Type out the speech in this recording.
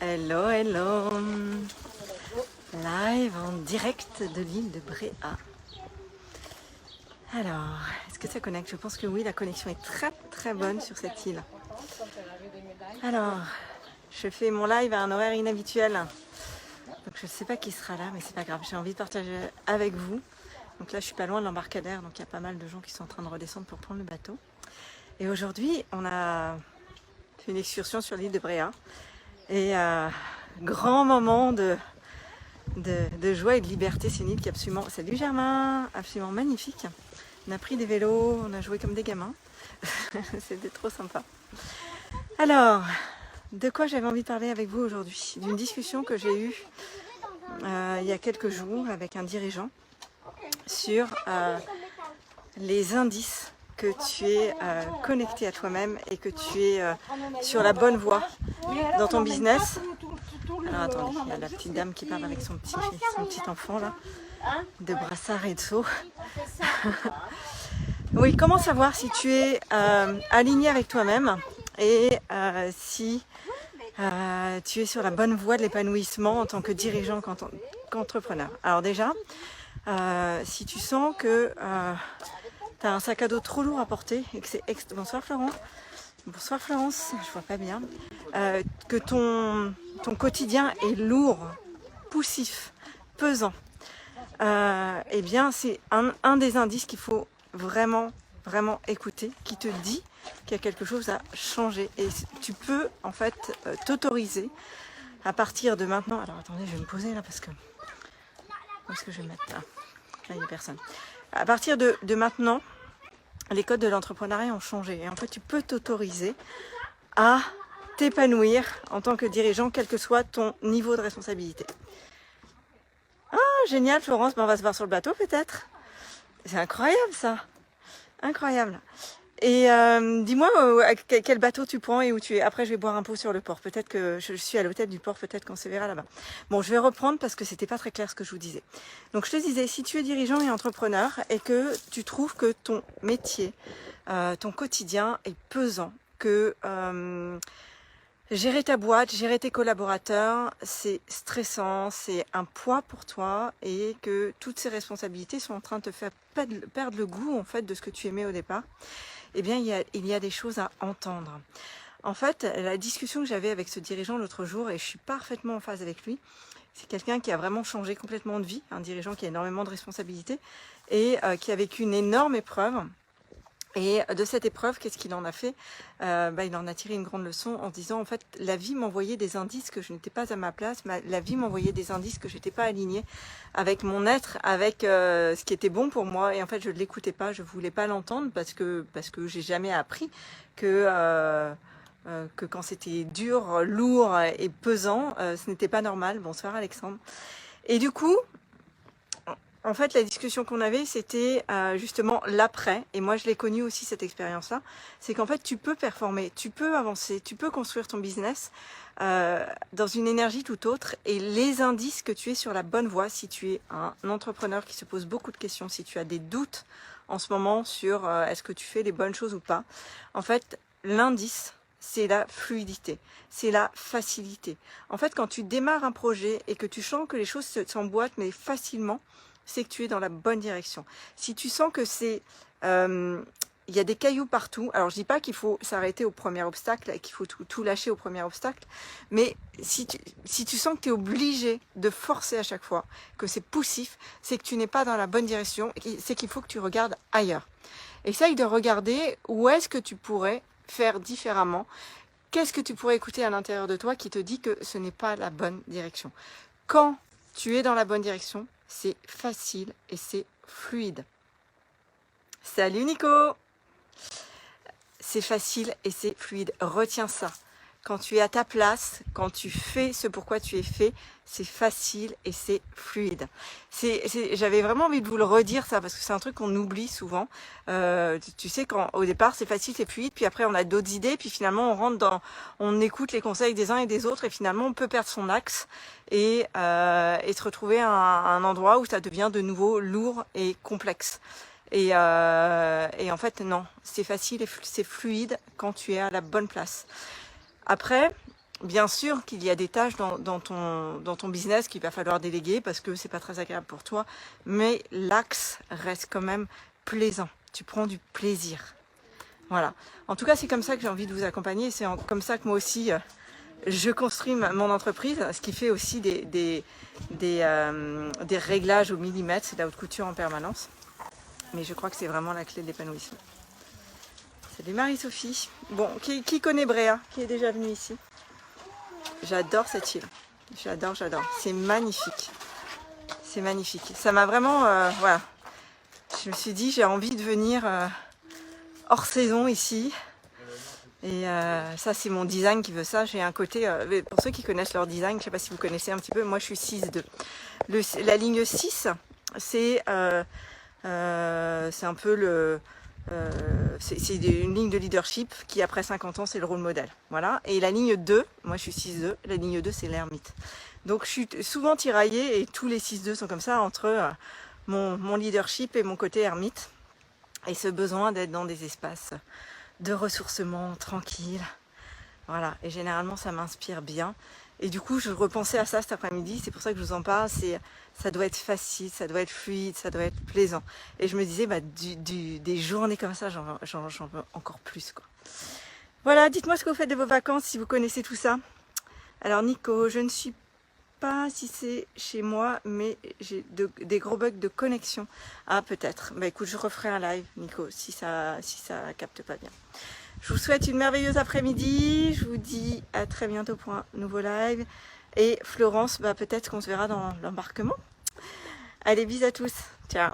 Hello, hello. Live en direct de l'île de Bréa. Alors, est-ce que ça connecte? Je pense que oui, la connexion est très très bonne sur cette île. Alors, je fais mon live à un horaire inhabituel. Donc je ne sais pas qui sera là, mais c'est pas grave. J'ai envie de partager avec vous. Donc là, je suis pas loin de l'embarcadère, donc il y a pas mal de gens qui sont en train de redescendre pour prendre le bateau. Et aujourd'hui, on a fait une excursion sur l'île de Bréa. Et grand moment de joie et de liberté. C'est une île qui est absolument... Salut Germain, absolument magnifique. On a pris des vélos, on a joué comme des gamins. C'était trop sympa. Alors, de quoi j'avais envie de parler avec vous aujourd'hui? D'une discussion que j'ai eue il y a quelques jours avec un dirigeant sur les indices que tu es connecté à toi-même et que tu es sur la bonne voie dans ton business. Alors attendez, il y a la petite dame qui parle avec son petit enfant là, de brassard et de seau. Oui, comment savoir si tu es aligné avec toi-même et si tu es sur la bonne voie de l'épanouissement en tant que dirigeant, qu'entrepreneur. Alors déjà, si tu sens que tu as un sac à dos trop lourd à porter et que c'est... Bonsoir Florent. Bonsoir Florence, je vois pas bien. Que ton quotidien est lourd, poussif, pesant. Eh bien, c'est un des indices qu'il faut vraiment écouter, qui te dit qu'il y a quelque chose à changer. Et tu peux en fait t'autoriser à partir de maintenant. Alors attendez, je vais me poser là parce que... Où est-ce que je vais me mettre là? Là, il n'y a personne. À partir de maintenant, les codes de l'entrepreneuriat ont changé. Et en fait, tu peux t'autoriser à t'épanouir en tant que dirigeant, quel que soit ton niveau de responsabilité. Ah, génial Florence, ben on va se voir sur le bateau peut-être. C'est incroyable ça. Incroyable. Et dis-moi quel bateau tu prends et où tu es. Après, je vais boire un pot sur le port. Peut-être que je suis à l'hôtel du port, peut-être qu'on se verra là-bas. Bon, je vais reprendre parce que c'était pas très clair ce que je vous disais. Donc, je te disais, si tu es dirigeant et entrepreneur et que tu trouves que ton métier, ton quotidien est pesant, que gérer ta boîte, gérer tes collaborateurs, c'est stressant, c'est un poids pour toi et que toutes ces responsabilités sont en train de te faire perdre le goût en fait de ce que tu aimais au départ, eh bien il y a des choses à entendre. En fait, la discussion que j'avais avec ce dirigeant l'autre jour, et je suis parfaitement en phase avec lui, c'est quelqu'un qui a vraiment changé complètement de vie, un dirigeant qui a énormément de responsabilités et qui a vécu une énorme épreuve. Et de cette épreuve, qu'est-ce qu'il en a fait? Il en a tiré une grande leçon en se disant, en fait, la vie m'envoyait des indices que je n'étais pas à ma place, la vie m'envoyait des indices que je n'étais pas alignée avec mon être, avec ce qui était bon pour moi. Et en fait, je ne l'écoutais pas, je ne voulais pas l'entendre parce que j'ai jamais appris que quand c'était dur, lourd et pesant, ce n'était pas normal. Bonsoir Alexandre. Et du coup, en fait, la discussion qu'on avait, c'était justement l'après. Et moi, je l'ai connue aussi, cette expérience-là. C'est qu'en fait, tu peux performer, tu peux avancer, tu peux construire ton business dans une énergie tout autre. Et les indices que tu es sur la bonne voie, si tu es un entrepreneur qui se pose beaucoup de questions, si tu as des doutes en ce moment sur est-ce que tu fais les bonnes choses ou pas, en fait, l'indice, c'est la fluidité, c'est la facilité. En fait, quand tu démarres un projet et que tu sens que les choses s'emboîtent, mais facilement, c'est que tu es dans la bonne direction. Si tu sens que c'est... il y a des cailloux partout. Alors, je dis pas qu'il faut s'arrêter au premier obstacle, qu'il faut tout lâcher au premier obstacle. Mais si tu sens que tu es obligé de forcer à chaque fois, que c'est poussif, c'est que tu n'es pas dans la bonne direction, c'est qu'il faut que tu regardes ailleurs. Essaye de regarder où est-ce que tu pourrais faire différemment. Qu'est-ce que tu pourrais écouter à l'intérieur de toi qui te dit que ce n'est pas la bonne direction. Quand tu es dans la bonne direction, c'est facile et c'est fluide. Salut Nico! C'est facile et c'est fluide. Retiens ça. Quand tu es à ta place, quand tu fais ce pourquoi tu es fait, c'est facile et c'est fluide. J'avais vraiment envie de vous le redire ça, parce que c'est un truc qu'on oublie souvent. Tu sais, au départ c'est facile, c'est fluide, puis après on a d'autres idées, puis finalement on écoute les conseils des uns et des autres, et finalement on peut perdre son axe et se retrouver à un endroit où ça devient de nouveau lourd et complexe. Et en fait, non, c'est facile et c'est fluide quand tu es à la bonne place. Après, Bien sûr qu'il y a des tâches dans ton business qu'il va falloir déléguer parce que c'est pas très agréable pour toi, mais l'axe reste quand même plaisant. Tu prends du plaisir. Voilà. En tout cas, c'est comme ça que j'ai envie de vous accompagner. C'est comme ça que moi aussi, je construis mon entreprise, ce qui fait aussi des réglages au millimètre. C'est de la haute couture en permanence. Mais je crois que c'est vraiment la clé de l'épanouissement. Salut Marie-Sophie. Bon, qui connaît Bréa? Qui est déjà venu ici? J'adore cette île. J'adore. C'est magnifique. C'est magnifique. Ça m'a vraiment... voilà. Je me suis dit, j'ai envie de venir hors saison ici. Et ça, c'est mon design qui veut ça. J'ai un côté... pour ceux qui connaissent leur design, je ne sais pas si vous connaissez un petit peu, moi je suis 6-2. La ligne 6, c'est un peu le... c'est une ligne de leadership qui après 50 ans c'est le rôle modèle, voilà. Et la ligne 2, moi je suis 6-2, la ligne 2 c'est l'ermite. Donc je suis souvent tiraillée et tous les 6-2 sont comme ça entre mon leadership et mon côté ermite et ce besoin d'être dans des espaces de ressourcement tranquille, voilà. Et généralement ça m'inspire bien et du coup je repensais à ça cet après-midi, c'est pour ça que je vous en parle. Ça doit être facile, ça doit être fluide, ça doit être plaisant. Et je me disais, des journées comme ça, j'en veux encore plus, quoi. Voilà, dites-moi ce que vous faites de vos vacances, si vous connaissez tout ça. Alors Nico, je ne suis pas si c'est chez moi, mais j'ai des gros bugs de connexion. Ah, peut-être. Bah écoute, je referai un live, Nico, si ça capte pas bien. Je vous souhaite une merveilleuse après-midi. Je vous dis à très bientôt pour un nouveau live. Et Florence, peut-être qu'on se verra dans l'embarquement. Allez, bisous à tous. Ciao.